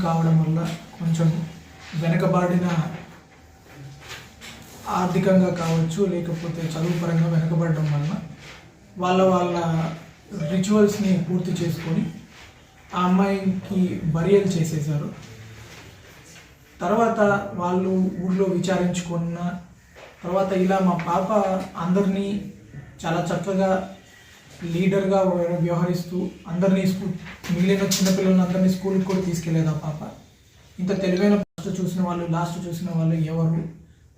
కావడం వల్ల కొంచెం వెనకబడిన ఆర్థికంగా కావచ్చు, లేకపోతే చదువు పరంగా వెనకబడడం వలన వాళ్ళ రిచువల్స్ని పూర్తి చేసుకొని ఆ అమ్మాయికి బరియల్ చేసేసారు. తర్వాత వాళ్ళు ఊళ్ళో విచారించుకున్న తర్వాత ఇలా మా పాప అందరినీ చాలా చక్కగా లీడర్గా వ్యవహరిస్తూ అందరినీ మిగిలిన చిన్నపిల్లలను అందరినీ స్కూల్కి కూడా తీసుకెళ్లేదు ఆ పాప. ఇంత తెలివైన ఫస్ట్ చూసిన వాళ్ళు లాస్ట్ చూసిన వాళ్ళు ఎవరు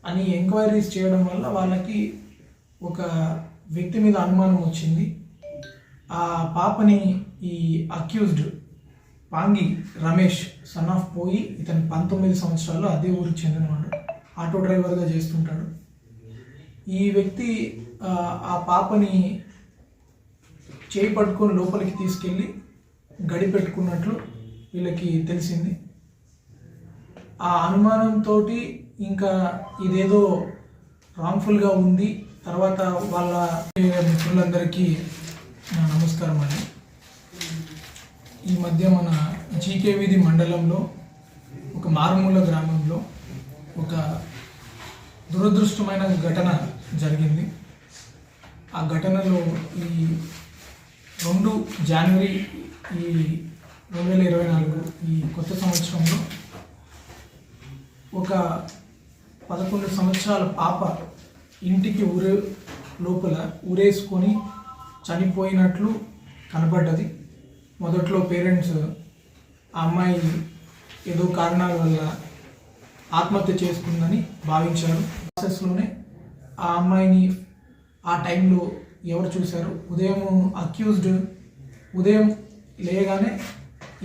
అని ఎంక్వైరీస్ చేయడం వల్ల వాళ్ళకి ఒక వ్యక్తి మీద అనుమానం వచ్చింది. ఆ పాపని ఈ accused Pangi Ramesh son of పోయి, ఇతను 19 సంవత్సరాలు అదే ఊరికి చెందినవాడు, ఆటో డ్రైవర్గా చేస్తుంటాడు. ఈ వ్యక్తి ఆ పాపని చేయి పట్టుకొని లోపలికి తీసుకెళ్ళి గడిపెట్టుకున్నట్లు వీళ్ళకి తెలిసింది. ఆ అనుమానంతో ఇంకా ఇదేదో రాంగ్ఫుల్గా ఉంది. తర్వాత వాళ్ళ మిత్రులందరికీ నమస్కారం అండి. ఈ మధ్య మన జీకే వీధి మండలంలో ఒక మారుమూల గ్రామంలో ఒక దురదృష్టమైన ఘటన జరిగింది. ఆ ఘటనలో ఈ 2 జనవరి 2024 ఈ కొత్త సంవత్సరంలో ఒక 11 సంవత్సరాల పాప ఇంటికి లోపల ఊరేసుకొని చనిపోయినట్లు కనపడ్డది. మొదట్లో పేరెంట్స్ ఆ అమ్మాయి ఏదో కారణాల వల్ల ఆత్మహత్య చేసుకుందని భావించారు. ప్రాసెస్లోనే ఆ అమ్మాయిని ఆ టైంలో ఎవరు చూశారు? అక్యూజ్డ్ ఉదయం లేయగానే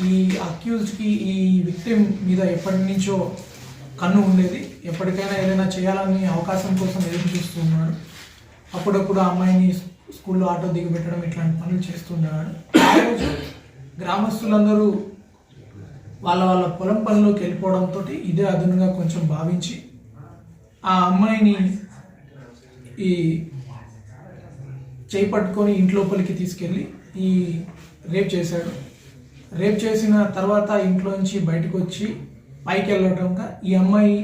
ఈ అక్యూజ్డ్కి ఈ విక్టిమ్ మీద ఎప్పటి నుంచో కన్ను ఉండేది. ఎప్పటికైనా ఏదైనా చేయాలని అవకాశం కోసం ఎదురు చూస్తూ ఉన్నాడు. అప్పుడప్పుడు ఆ అమ్మాయిని స్కూల్లో ఆటో దిగబెట్టడం ఇట్లాంటి పనులు చేస్తుండేవాడు. ఆ రోజు గ్రామస్తులందరూ వాళ్ళ పొలం పనిలోకి వెళ్ళిపోవడంతో ఇదే అదునుగా కొంచెం భావించి ఆ అమ్మాయిని ఈ చేయి పట్టుకొని ఇంట్లోపలికి తీసుకెళ్ళి ఈ రేప్ చేశాడు. రేప్ చేసిన తర్వాత ఇంట్లోంచి బయటకు వచ్చి పైకి వెళ్ళటంగా ఈ అమ్మాయి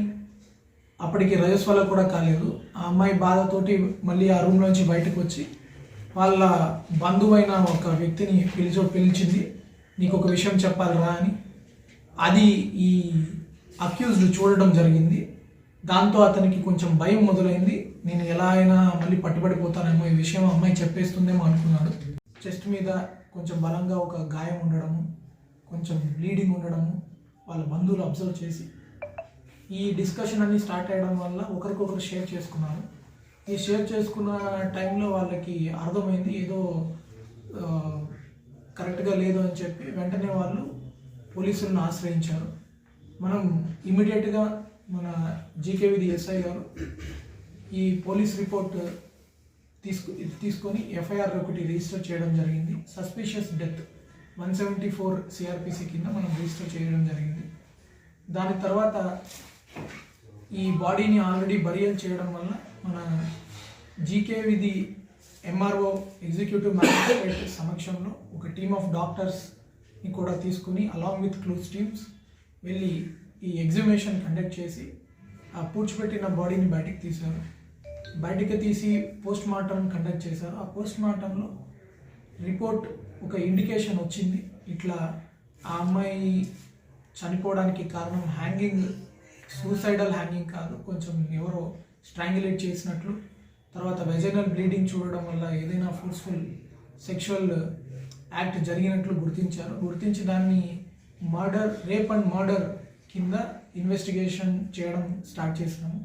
అప్పటికి రజస్వల కూడా కాలేదు. ఆ అమ్మాయి బాధతోటి మళ్ళీ ఆ రూమ్లోంచి బయటకు వచ్చి వాళ్ళ బంధువైన ఒక వ్యక్తిని పిలిచింది. నీకు ఒక విషయం చెప్పాలిరా అని. అది ఈ అక్యూజ్డ్ చూడడం జరిగింది. దాంతో అతనికి కొంచెం భయం మొదలైంది. నేను ఎలా అయినా మళ్ళీ పట్టుబడిపోతానేమో, ఈ విషయం అమ్మాయి చెప్పేస్తుందేమో అనుకున్నాడు. చెస్ట్ మీద కొంచెం బలంగా ఒక గాయం ఉండడము, కొంచెం బ్లీడింగ్ ఉండడము వాళ్ళ బంధువులు అబ్జర్వ్ చేసి ఈ డిస్కషన్ అన్నీ స్టార్ట్ అయ్యడం వల్ల ఒకరికొకరు షేర్ చేసుకున్నారు. ఈ షేర్ చేసుకున్న టైంలో వాళ్ళకి అర్థమైంది ఏదో కరెక్ట్గా లేదు అని చెప్పి వెంటనే వాళ్ళు పోలీసులను ఆశ్రయించారు. మనం ఇమీడియట్గా మన జీకే వీధి ఎస్ఐ గారు ఈ పోలీస్ రిపోర్ట్ తీసుకొని ఎఫ్ఐఆర్ ఒకటి రిజిస్టర్ చేయడం జరిగింది. సస్పిషియస్ డెత్ 174 సిఆర్పిసి కింద మనం రిజిస్టర్ చేయడం జరిగింది. దాని తర్వాత ఈ బాడీని ఆల్రెడీ బరియల్ చేయడం వల్ల మన జీకే వీధి ఎంఆర్ఓ ఎగ్జిక్యూటివ్ మ్యాజిస్ట్రేట్ సమక్షంలో ఒక టీమ్ ఆఫ్ డాక్టర్స్ని కూడా తీసుకుని అలాంగ్ విత్ క్లూజ్ టీమ్స్ వెళ్ళి ఈ ఎగ్జిబిషన్ కండక్ట్ చేసి ఆ పూడ్చిపెట్టిన బాడీని బయటికి తీశారు. బయటికి తీసి పోస్ట్ మార్టం కండక్ట్ చేశారు. ఆ పోస్ట్ మార్టంలో రిపోర్ట్ ఒక ఇండికేషన్ వచ్చింది. ఇట్లా ఆ అమ్మాయి చనిపోవడానికి కారణం సూసైడల్ హ్యాంగింగ్ కాదు, కొంచెం ఎవరో స్ట్రాంగులేట్ చేసినట్లు. తర్వాత వెజైనల్ బ్లీడింగ్ చూడడం వల్ల ఏదైనా ఫోర్స్ఫుల్ సెక్షువల్ యాక్ట్ జరిగినట్లు గుర్తించి దాన్ని రేప్ అండ్ మర్డర్ కింద ఇన్వెస్టిగేషన్ చేయడం స్టార్ట్ చేసినాము.